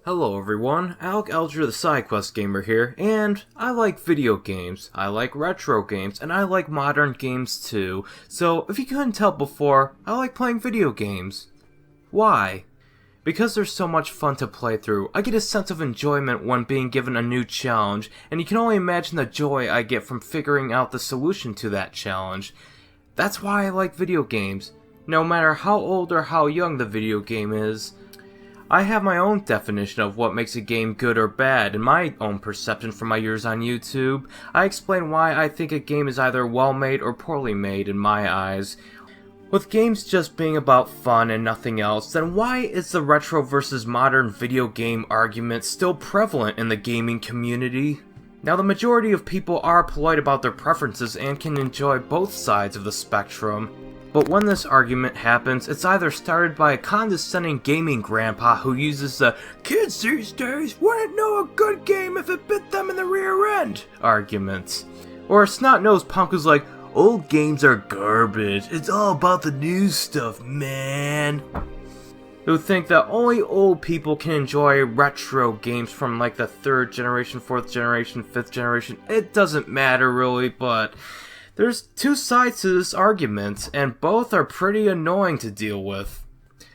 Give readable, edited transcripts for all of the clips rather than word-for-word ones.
Hello everyone, Alec Elger the SideQuest Gamer here, and I like video games, I like retro games, and I like modern games too. So, if you couldn't tell before, I like playing video games. Why? Because they're so much fun to play through. I get a sense of enjoyment when being given a new challenge, and you can only imagine the joy I get from figuring out the solution to that challenge. That's why I like video games, no matter how old or how young the video game is. I have my own definition of what makes a game good or bad, and my own perception from my years on YouTube. I explain why I think a game is either well made or poorly made in my eyes. With games just being about fun and nothing else, then why is the retro versus modern video game argument still prevalent in the gaming community? Now, the majority of people are polite about their preferences and can enjoy both sides of the spectrum. But when this argument happens, it's either started by a condescending gaming grandpa who uses the "kids these days wouldn't know a good game if it bit them in the rear end" argument. Or a snot-nosed punk who's like, "old games are garbage, it's all about the new stuff, man." Who think that only old people can enjoy retro games from like the 3rd generation, 4th generation, 5th generation. It doesn't matter really, but there's two sides to this argument, and both are pretty annoying to deal with.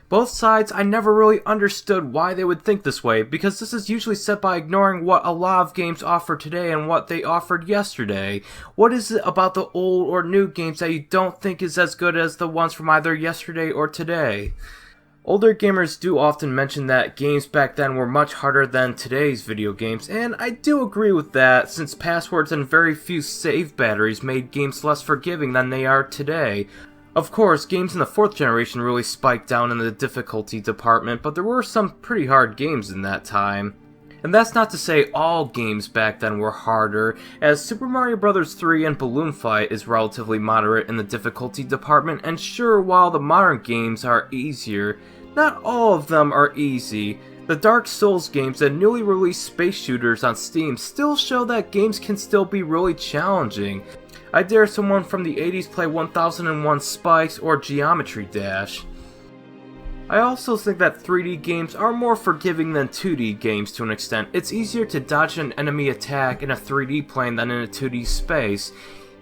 Both sides, I never really understood why they would think this way, because this is usually said by ignoring what a lot of games offer today and what they offered yesterday. What is it about the old or new games that you don't think is as good as the ones from either yesterday or today? Older gamers do often mention that games back then were much harder than today's video games, and I do agree with that, since passwords and very few save batteries made games less forgiving than they are today. Of course, games in the 4th generation really spiked down in the difficulty department, but there were some pretty hard games in that time. And that's not to say all games back then were harder, as Super Mario Bros. 3 and Balloon Fight is relatively moderate in the difficulty department, and sure, while the modern games are easier, not all of them are easy. The Dark Souls games and newly released space shooters on Steam still show that games can still be really challenging. I dare someone from the 80s play 1001 Spikes or Geometry Dash. I also think that 3D games are more forgiving than 2D games to an extent. It's easier to dodge an enemy attack in a 3D plane than in a 2D space.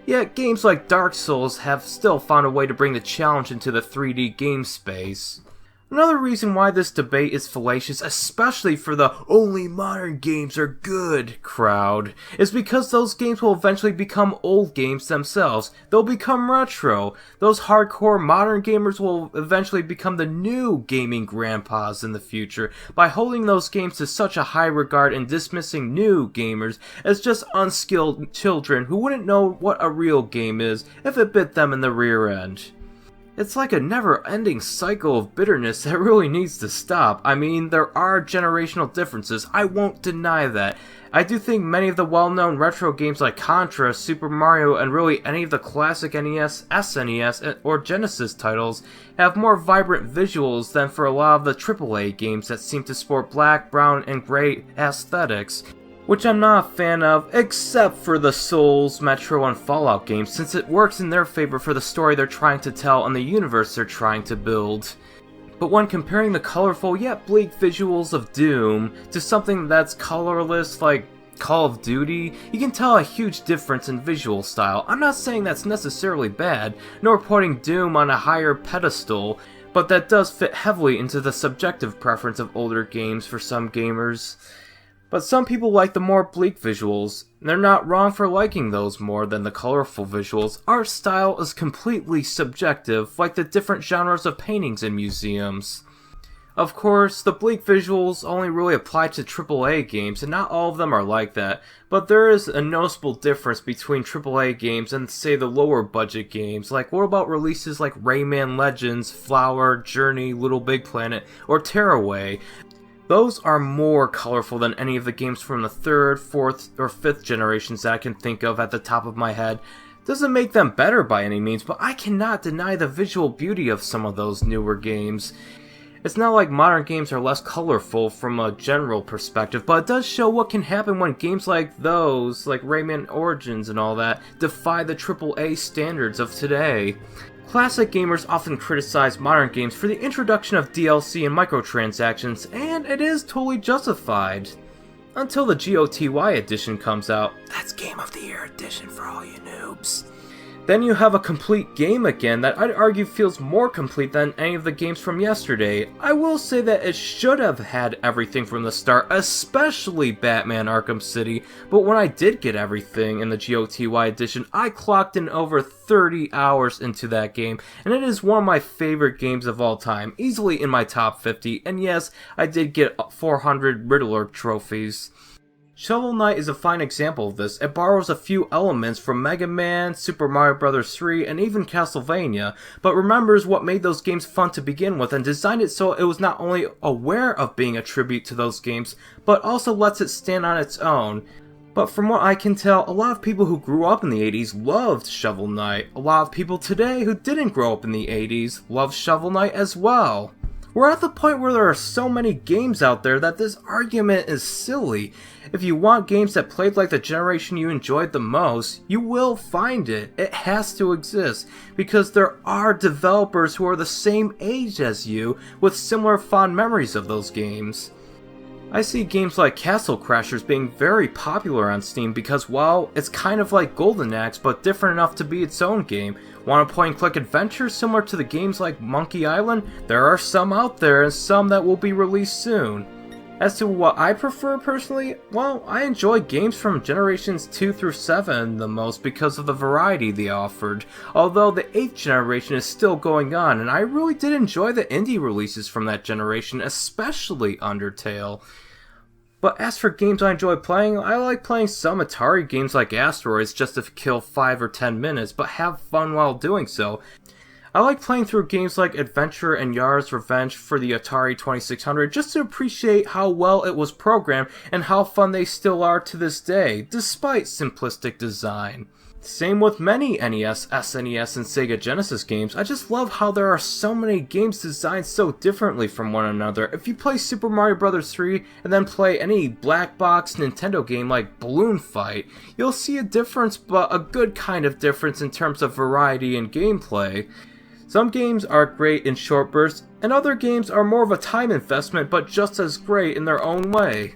Yet games like Dark Souls have still found a way to bring the challenge into the 3D game space. Another reason why this debate is fallacious, especially for the "only modern games are good" crowd, is because those games will eventually become old games themselves. They'll become retro. Those hardcore modern gamers will eventually become the new gaming grandpas in the future by holding those games to such a high regard and dismissing new gamers as just unskilled children who wouldn't know what a real game is if it bit them in the rear end. It's like a never-ending cycle of bitterness that really needs to stop. I mean, there are generational differences, I won't deny that. I do think many of the well-known retro games like Contra, Super Mario, and really any of the classic NES, SNES, or Genesis titles have more vibrant visuals than for a lot of the AAA games that seem to sport black, brown, and gray aesthetics, which I'm not a fan of, except for the Souls, Metro, and Fallout games, since it works in their favor for the story they're trying to tell and the universe they're trying to build. But when comparing the colorful yet bleak visuals of Doom to something that's colorless like Call of Duty, you can tell a huge difference in visual style. I'm not saying that's necessarily bad, nor putting Doom on a higher pedestal, but that does fit heavily into the subjective preference of older games for some gamers. But some people like the more bleak visuals, and they're not wrong for liking those more than the colorful visuals. Art style is completely subjective, like the different genres of paintings in museums. Of course, the bleak visuals only really apply to AAA games, and not all of them are like that, but there is a noticeable difference between AAA games and, say, the lower budget games. Like, what about releases like Rayman Legends, Flower, Journey, Little Big Planet, or Tearaway? Those are more colorful than any of the games from the 3rd, 4th, or 5th generations that I can think of at the top of my head. Doesn't make them better by any means, but I cannot deny the visual beauty of some of those newer games. It's not like modern games are less colorful from a general perspective, but it does show what can happen when games like those, like Rayman Origins and all that, defy the AAA standards of today. Classic gamers often criticize modern games for the introduction of DLC and microtransactions, and it is totally justified. Until the GOTY edition comes out. That's Game of the Year edition for all you noobs. Then you have a complete game again that I'd argue feels more complete than any of the games from yesterday. I will say that it should have had everything from the start, especially Batman Arkham City, but when I did get everything in the GOTY edition, I clocked in over 30 hours into that game, and it is one of my favorite games of all time, easily in my top 50, and yes, I did get 400 Riddler trophies. Shovel Knight is a fine example of this. It borrows a few elements from Mega Man, Super Mario Bros. 3, and even Castlevania, but remembers what made those games fun to begin with and designed it so it was not only aware of being a tribute to those games, but also lets it stand on its own. But from what I can tell, a lot of people who grew up in the 80s loved Shovel Knight. A lot of people today who didn't grow up in the 80s love Shovel Knight as well. We're at the point where there are so many games out there that this argument is silly. If you want games that played like the generation you enjoyed the most, you will find it. It has to exist, because there are developers who are the same age as you with similar fond memories of those games. I see games like Castle Crashers being very popular on Steam because, well, it's kind of like Golden Axe but different enough to be its own game. Want a point-and-click adventure similar to the games like Monkey Island? There are some out there and some that will be released soon. As to what I prefer personally, well, I enjoy games from generations 2 through 7 the most because of the variety they offered, although the 8th generation is still going on, and I really did enjoy the indie releases from that generation, especially Undertale. But as for games I enjoy playing, I like playing some Atari games like Asteroids just to kill 5 or 10 minutes, but have fun while doing so. I like playing through games like Adventure and Yara's Revenge for the Atari 2600 just to appreciate how well it was programmed and how fun they still are to this day, despite simplistic design. Same with many NES, SNES, and Sega Genesis games. I just love how there are so many games designed so differently from one another. If you play Super Mario Bros. 3 and then play any black box Nintendo game like Balloon Fight, you'll see a difference, but a good kind of difference in terms of variety and gameplay. Some games are great in short bursts, and other games are more of a time investment but just as great in their own way.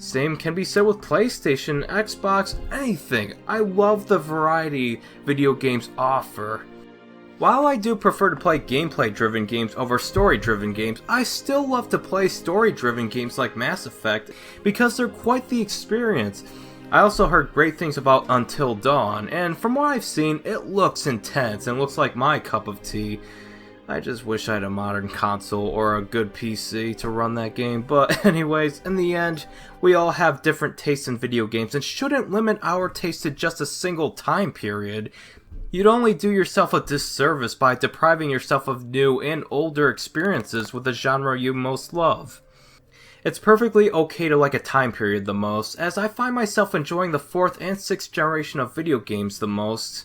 Same can be said with PlayStation, Xbox, anything. I love the variety video games offer. While I do prefer to play gameplay-driven games over story-driven games, I still love to play story-driven games like Mass Effect because they're quite the experience. I also heard great things about Until Dawn, and from what I've seen, it looks intense and looks like my cup of tea. I just wish I had a modern console or a good PC to run that game, but anyways, in the end, we all have different tastes in video games and shouldn't limit our taste to just a single time period. You'd only do yourself a disservice by depriving yourself of new and older experiences with the genre you most love. It's perfectly okay to like a time period the most, as I find myself enjoying the 4th and 6th generation of video games the most.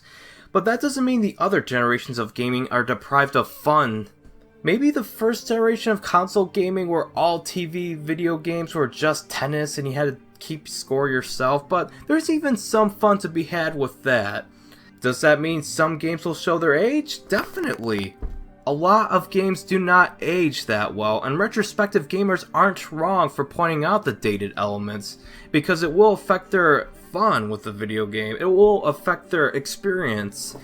But that doesn't mean the other generations of gaming are deprived of fun. Maybe the first generation of console gaming where all TV video games were just tennis and you had to keep score yourself, but there's even some fun to be had with that. Does that mean some games will show their age? Definitely. A lot of games do not age that well, and retrospective gamers aren't wrong for pointing out the dated elements, because it will affect their fun with the video game. It will affect their experience.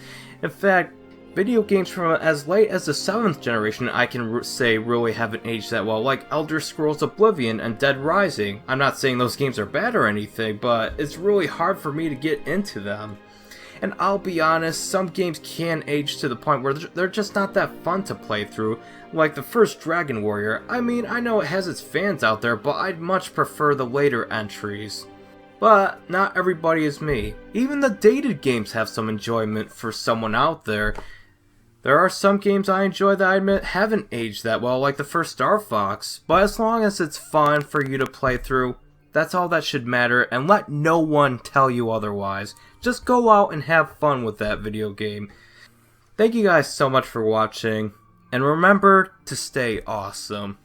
In fact, video games from as late as the 7th generation I can say really haven't aged that well, like Elder Scrolls Oblivion and Dead Rising. I'm not saying those games are bad or anything, but it's really hard for me to get into them. And I'll be honest, some games can age to the point where they're just not that fun to play through, like the first Dragon Warrior. I mean, I know it has its fans out there, but I'd much prefer the later entries. But not everybody is me. Even the dated games have some enjoyment for someone out there. There are some games I enjoy that I admit haven't aged that well, like the first Star Fox, but as long as it's fun for you to play through, that's all that should matter, and let no one tell you otherwise. Just go out and have fun with that video game. Thank you guys so much for watching, and remember to stay awesome.